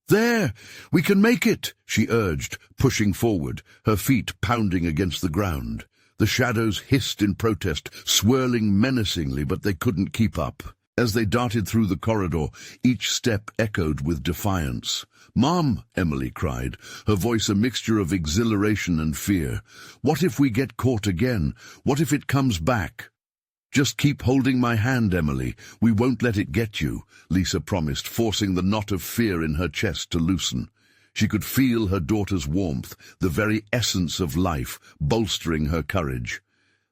"There! We can make it!" she urged, pushing forward, her feet pounding against the ground. The shadows hissed in protest, swirling menacingly, but they couldn't keep up. As they darted through the corridor, each step echoed with defiance. "Mom," Emily cried, her voice a mixture of exhilaration and fear. "What if we get caught again? What if it comes back?" "Just keep holding my hand, Emily. We won't let it get you," Lisa promised, forcing the knot of fear in her chest to loosen. She could feel her daughter's warmth, the very essence of life, bolstering her courage.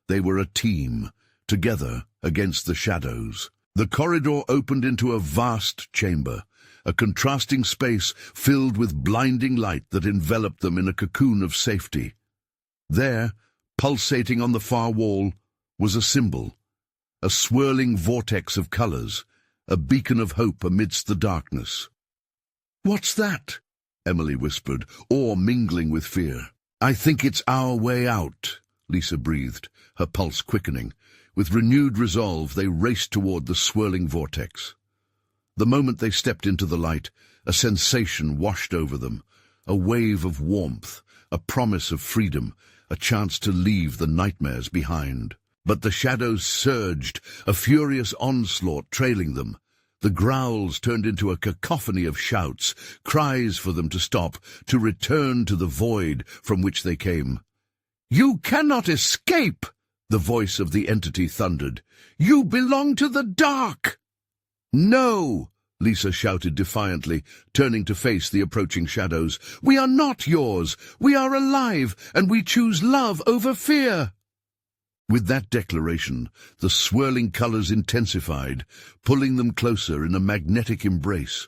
They were a team, together against the shadows. The corridor opened into a vast chamber, a contrasting space filled with blinding light that enveloped them in a cocoon of safety. There, pulsating on the far wall, was a symbol, a swirling vortex of colors, a beacon of hope amidst the darkness. "What's that?" Emily whispered, awe mingling with fear. "I think it's our way out," Lisa breathed, her pulse quickening. With renewed resolve, they raced toward the swirling vortex. The moment they stepped into the light, a sensation washed over them, a wave of warmth, a promise of freedom, a chance to leave the nightmares behind. But the shadows surged, a furious onslaught trailing them. The growls turned into a cacophony of shouts, cries for them to stop, to return to the void from which they came. "You cannot escape!" the voice of the entity thundered. "You belong to the dark!" "No!" Lisa shouted defiantly, turning to face the approaching shadows. "We are not yours! We are alive, and we choose love over fear!" With that declaration, the swirling colors intensified, pulling them closer in a magnetic embrace.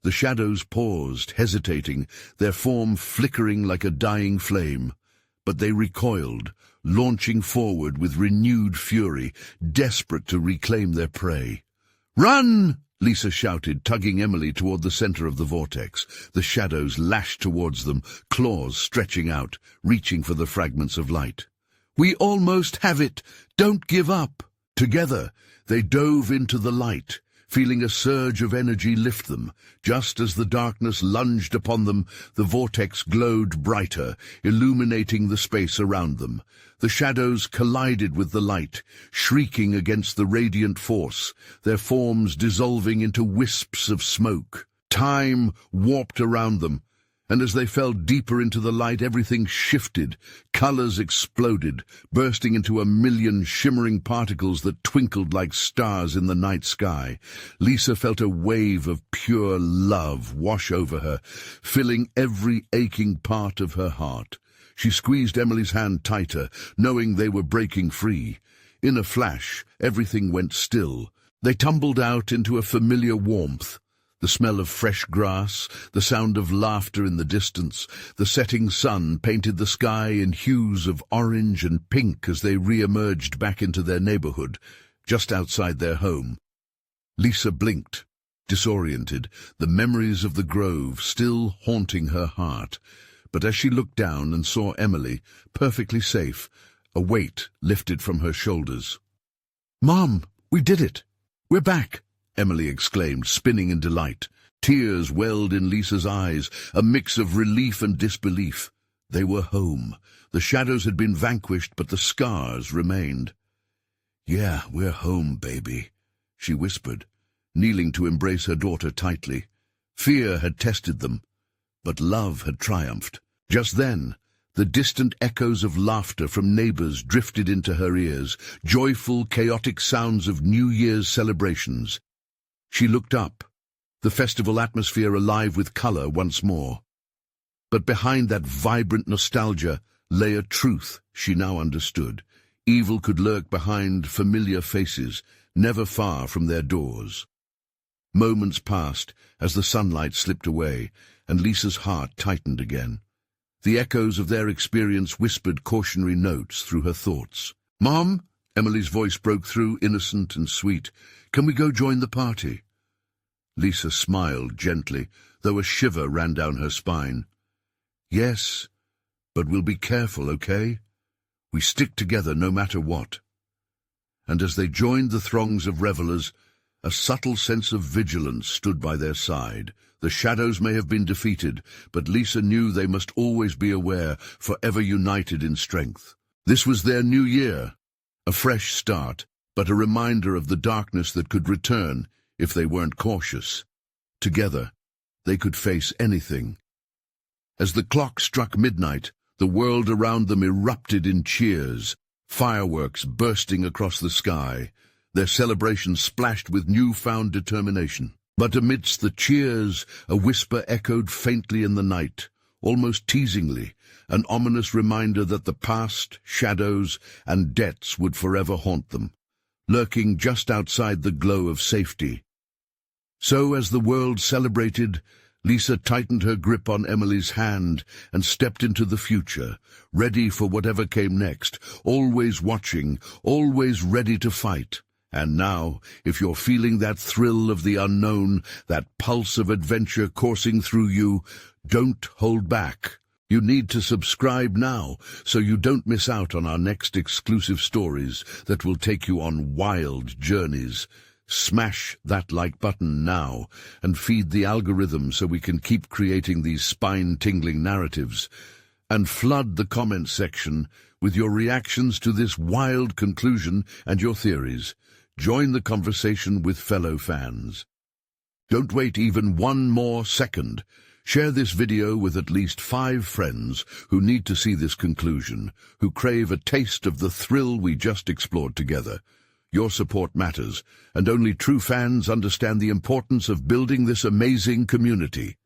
The shadows paused, hesitating, their form flickering like a dying flame. But they recoiled, launching forward with renewed fury, desperate to reclaim their prey. "Run!" Lisa shouted, tugging Emily toward the center of the vortex. The shadows lashed towards them, claws stretching out, reaching for the fragments of light. "We almost have it! Don't give up!" Together, they dove into the light, feeling a surge of energy lift them. Just as the darkness lunged upon them, the vortex glowed brighter, illuminating the space around them. The shadows collided with the light, shrieking against the radiant force, their forms dissolving into wisps of smoke. Time warped around them, and as they fell deeper into the light, everything shifted. Colors exploded, bursting into a million shimmering particles that twinkled like stars in the night sky. Lisa felt a wave of pure love wash over her, filling every aching part of her heart. She squeezed Emily's hand tighter, knowing they were breaking free. In a flash, everything went still. They tumbled out into a familiar warmth. The smell of fresh grass, the sound of laughter in the distance, the setting sun painted the sky in hues of orange and pink as they re-emerged back into their neighborhood, just outside their home. Lisa blinked, disoriented, the memories of the grove still haunting her heart. But as she looked down and saw Emily, perfectly safe, a weight lifted from her shoulders. "Mom, we did it! We're back!" Emily exclaimed, spinning in delight. Tears welled in Lisa's eyes, a mix of relief and disbelief. They were home. The shadows had been vanquished, but the scars remained. "Yeah, we're home, baby," she whispered, kneeling to embrace her daughter tightly. Fear had tested them, but love had triumphed. Just then, the distant echoes of laughter from neighbors drifted into her ears, joyful, chaotic sounds of New Year's celebrations. She looked up, the festival atmosphere alive with color once more. But behind that vibrant nostalgia lay a truth she now understood. Evil could lurk behind familiar faces, never far from their doors. Moments passed as the sunlight slipped away, and Lisa's heart tightened again. The echoes of their experience whispered cautionary notes through her thoughts. "Mom," Emily's voice broke through, innocent and sweet. "Can we go join the party?" Lisa smiled gently, though a shiver ran down her spine. "Yes, but we'll be careful, okay? We stick together no matter what." And as they joined the throngs of revelers, a subtle sense of vigilance stood by their side. The shadows may have been defeated, but Lisa knew they must always be aware, forever united in strength. This was their new year, a fresh start, but a reminder of the darkness that could return if they weren't cautious. Together, they could face anything. As the clock struck midnight, the world around them erupted in cheers, fireworks bursting across the sky, their celebration splashed with newfound determination. But amidst the cheers, a whisper echoed faintly in the night, almost teasingly, an ominous reminder that the past, shadows, and debts would forever haunt them, lurking just outside the glow of safety. So as the world celebrated, Lisa tightened her grip on Emily's hand and stepped into the future, ready for whatever came next, always watching, always ready to fight. And now, if you're feeling that thrill of the unknown, that pulse of adventure coursing through you, don't hold back. You need to subscribe now so you don't miss out on our next exclusive stories that will take you on wild journeys. Smash that like button now and feed the algorithm so we can keep creating these spine-tingling narratives. And flood the comment section with your reactions to this wild conclusion and your theories. Join the conversation with fellow fans. Don't wait even one more second. Share this video with at least 5 friends who need to see this conclusion, who crave a taste of the thrill we just explored together. Your support matters, and only true fans understand the importance of building this amazing community.